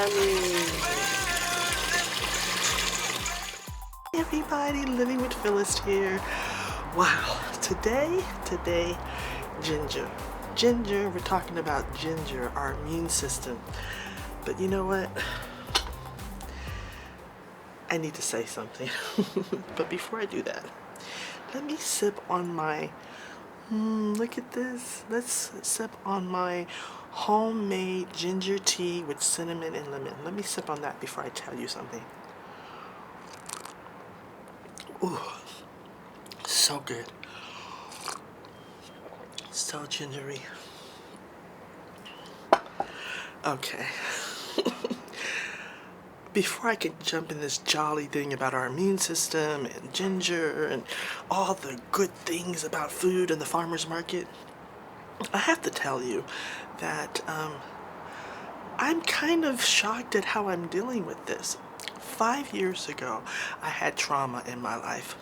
Hey everybody, Living with Phyllis here. Wow, today, ginger. Ginger, we're talking about ginger, our immune system. But you know what? I need to say something. But before I do that, let me sip on my, look at this. Let's sip on my homemade ginger tea with cinnamon and lemon. Let me sip on that before I tell you something. Ooh, so good. So gingery. Okay. Before I can jump in this jolly thing about our immune system and ginger and all the good things about food and the farmer's market, I have to tell you that I'm kind of shocked at how I'm dealing with this. 5 years ago, I had trauma in my life.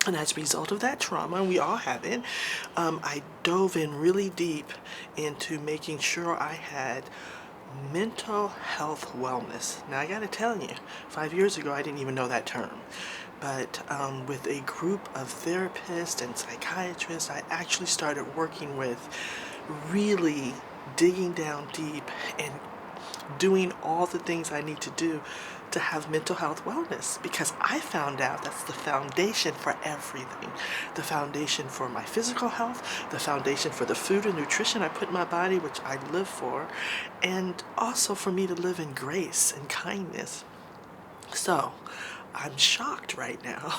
And as a result of that trauma, and we all have it, I dove in really deep into making sure I had mental health wellness. Now I gotta tell you, 5 years ago I didn't even know that term. But with a group of therapists and psychiatrists, I actually started working with really digging down deep and doing all the things I need to do to have mental health wellness, because I found out that's the foundation for everything. The foundation for my physical health, the foundation for the food and nutrition I put in my body, which I live for, and also for me to live in grace and kindness. So I'm shocked right now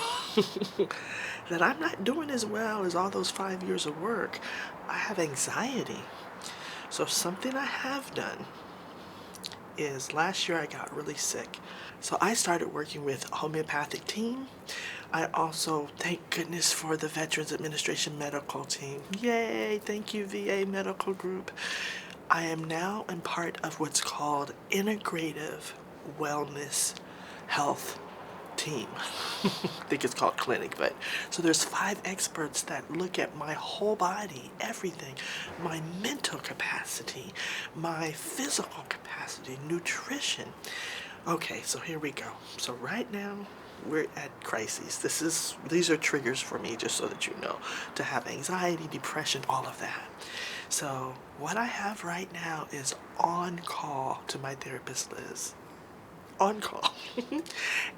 that I'm not doing as well as all those 5 years of work. I have anxiety. So something I have done is last year I got really sick. So I started working with a homeopathic team. I also, thank goodness for the Veterans Administration medical team. Yay, thank you VA medical group. I am now in part of what's called Intergrative Wellness Health Team. I think it's called clinic, but so there's 5 experts that look at my whole body, everything, my mental capacity, my physical capacity, nutrition. Okay, so here we go. So right now we're at crises. These are triggers for me, just so that you know, to have anxiety, depression, all of that. So what I have right now is on call to my therapist Liz. On call.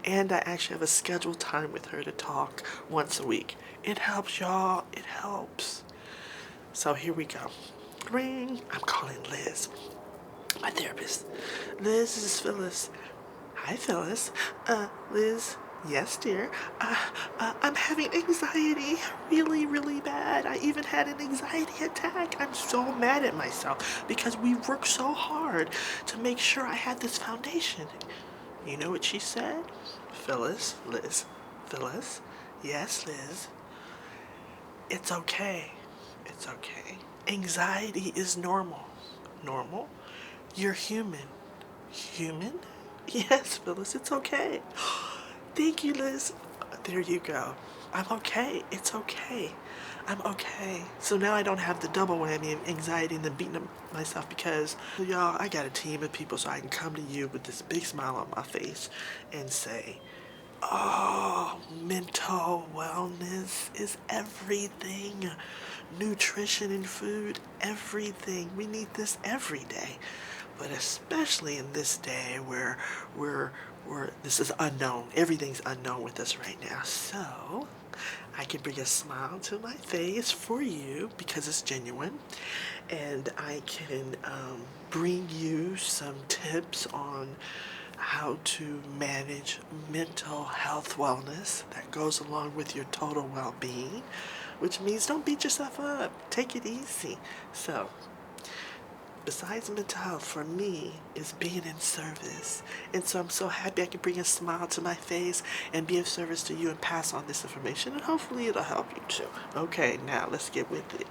And I actually have a scheduled time with her to talk once a week. It helps, y'all. It helps. So here we go. Ring. I'm calling Liz, my therapist. Liz, this is Phyllis. Hi, Phyllis. Liz. Yes, dear. I'm having anxiety really, really bad. I even had an anxiety attack. I'm so mad at myself because we worked so hard to make sure I had this foundation. You know what she said? Phyllis, Liz, Phyllis. Yes, Liz. It's okay. It's okay. Anxiety is normal. Normal? You're human. Human? Yes, Phyllis, it's okay. Thank you, Liz. There you go. I'm okay. It's okay. I'm okay. So now I don't have the double whammy of anxiety and then beating up myself, because, y'all, I got a team of people so I can come to you with this big smile on my face and say, oh, mental wellness is everything. Nutrition and food, everything. We need this every day. But especially in this day where this is unknown. Everything's unknown with us right now. So I can bring a smile to my face for you because it's genuine. And I can bring you some tips on how to manage mental health wellness that goes along with your total well-being, which means don't beat yourself up. Take it easy. So besides mental health, for me, is being in service. And so I'm so happy I can bring a smile to my face and be of service to you and pass on this information, and hopefully it'll help you too. Okay, now let's get with it.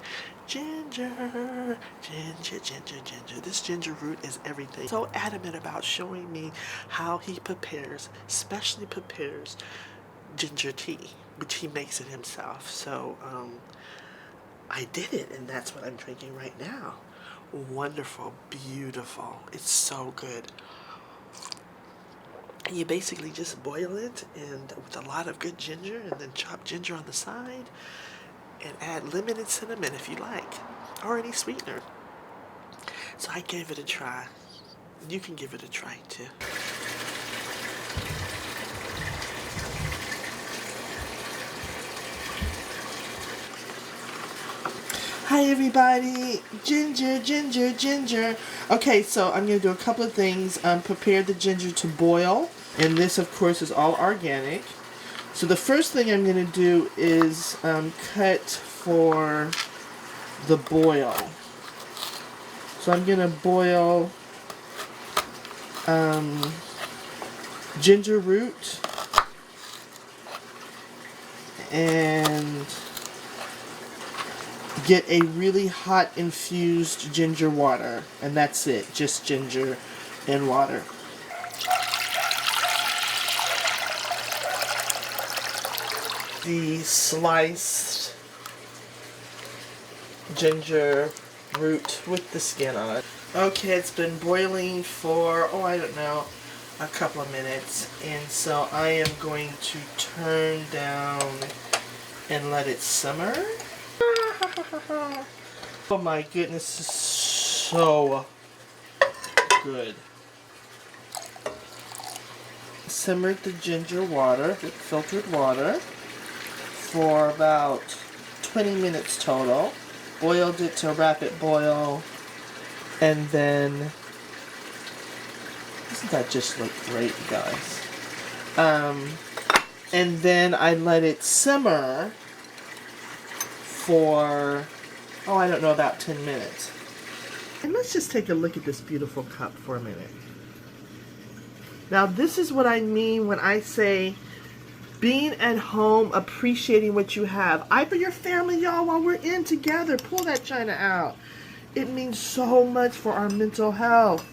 Ginger, ginger, ginger, ginger. This ginger root is everything. So adamant about showing me how he prepares, specially prepares ginger tea, which he makes it himself. So I did it, and that's what I'm drinking right now. Wonderful, beautiful. It's so good. And you basically just boil it and with a lot of good ginger, and then chop ginger on the side and add lemon and cinnamon if you like, or any sweetener. So I gave it a try. You can give it a try too. Hi everybody, ginger, ginger, ginger. Okay, so I'm going to do a couple of things. Prepare the ginger to boil, and this of course is all organic. So the first thing I'm going to do is cut for the boil. So I'm going to boil ginger root and get a really hot infused ginger water, and that's it, just ginger and water. The sliced ginger root with the skin on it. Okay, it's been boiling for, I don't know, a couple of minutes, and so I am going to turn down and let it simmer. Oh my goodness, this is so good. Simmered the ginger water with filtered water for about 20 minutes total. Boiled it to a rapid boil, and then, doesn't that just look great, you guys? And then I let it simmer for, I don't know, about 10 minutes. And let's just take a look at this beautiful cup for a minute. Now this is what I mean when I say being at home, appreciating what you have. For your family, y'all, while we're in together, pull that china out. It means so much for our mental health.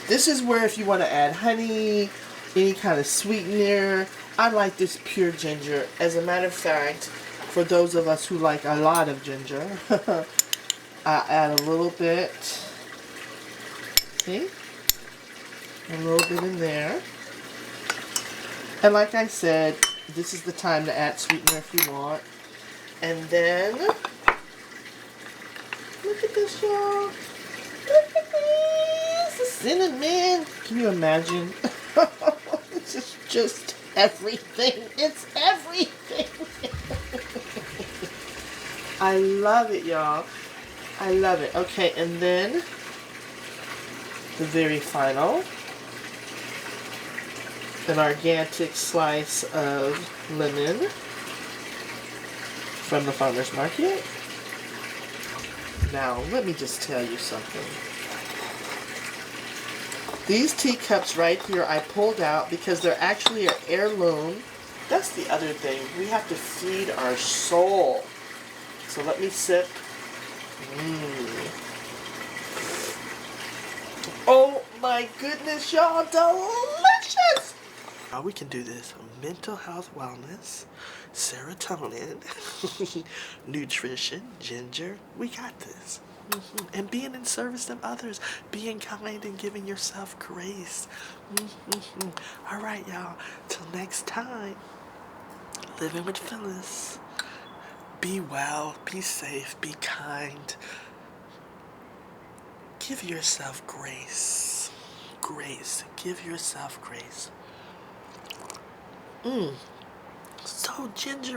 This is where if you want to add honey, any kind of sweetener, I like this pure ginger. As a matter of fact, for those of us who like a lot of ginger, I add a little bit, see? A little bit in there. And like I said, this is the time to add sweetener if you want. And then, look at this, y'all. Look at this, the cinnamon. Can you imagine? This is just everything. It's everything. I love it, y'all. I love it. Okay, and then the very final, an organic slice of lemon from the farmer's market. Now, let me just tell you something. These teacups right here I pulled out because they're actually an heirloom. That's the other thing. We have to feed our soul. So let me sip. Oh my goodness, y'all, delicious! We can do this. Mental health, wellness, serotonin, nutrition, ginger. We got this. And being in service of others, being kind and giving yourself grace. All right, y'all. Till next time, living with Phyllis. Be well, be safe, be kind. Give yourself grace. Grace. Give yourself grace. So ginger.